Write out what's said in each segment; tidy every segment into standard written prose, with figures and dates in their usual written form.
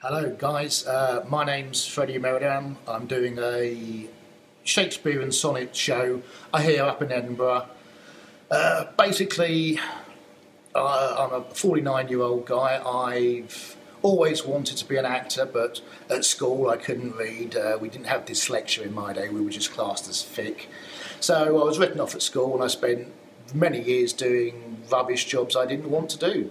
Hello guys, my name's Freddie Merrydown. I'm doing a Shakespeare and Sonnet show here up in Edinburgh. Basically, I'm a 49-year-old guy. I've always wanted to be an actor, but at school I couldn't read. We didn't have dyslexia in my day, we were just classed as thick. So I was written off at school and I spent many years doing rubbish jobs I didn't want to do.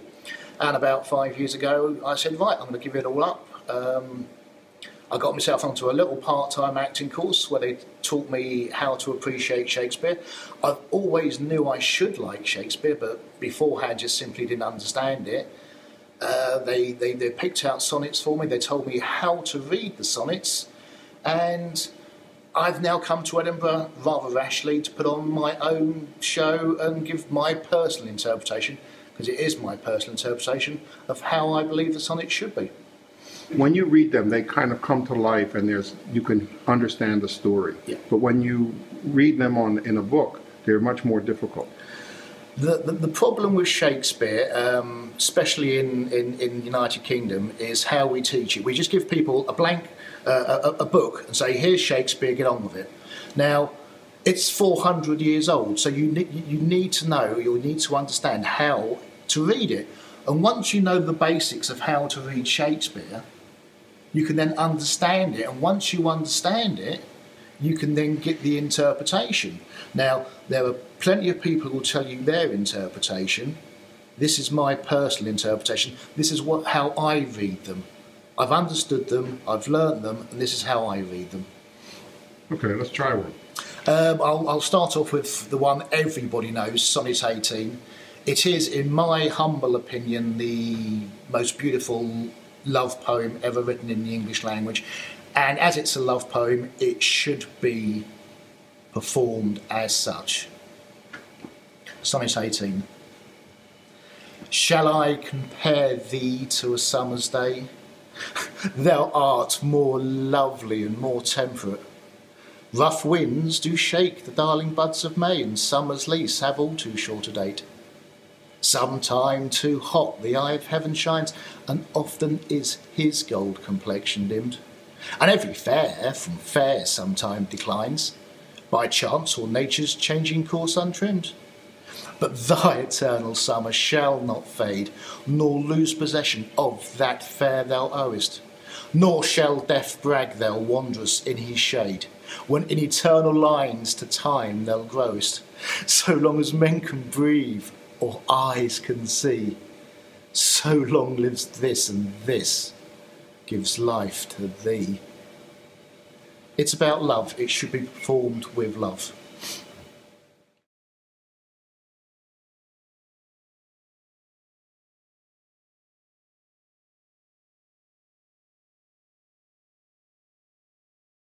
And about 5 years ago, I said, right, I'm going to give it all up. I got myself onto a little part-time acting course where they taught me how to appreciate Shakespeare. I always knew I should like Shakespeare, but beforehand just simply didn't understand it. They picked out sonnets for me. They told me how to read the sonnets. And I've now come to Edinburgh rather rashly to put on my own show and give my personal interpretation, because it is my personal interpretation of how I believe the sonnet should be. When you read them, they kind of come to life, and you can understand the story. Yeah. But when you read them in a book, they're much more difficult. The problem with Shakespeare, especially in the United Kingdom, is how we teach it. We just give people a blank a book and say, here's Shakespeare, get on with it. Now, it's 400 years old, so you need to know, you need to understand how to read it. And once you know the basics of how to read Shakespeare, you can then understand it. And once you understand it, you can then get the interpretation. Now, there are plenty of people who will tell you their interpretation. This is my personal interpretation. This is how I read them. I've understood them, I've learnt them, and this is how I read them. Okay, let's try one. I'll start off with the one everybody knows, Sonnet 18. It is, in my humble opinion, the most beautiful love poem ever written in the English language. And as it's a love poem, it should be performed as such. Sonnet 18. Shall I compare thee to a summer's day? Thou art more lovely and more temperate. Rough winds do shake the darling buds of May, and summer's lease have all too short a date. Sometime too hot the eye of heaven shines, and often is his gold complexion dimmed. And every fair from fair sometime declines, by chance or nature's changing course untrimmed. But thy eternal summer shall not fade, nor lose possession of that fair thou owest. Nor shall death brag thou wanderest in his shade, when in eternal lines to time thou growest. So long as men can breathe, or eyes can see, so long lives this, and this gives life to thee. It's about love. It should be performed with love.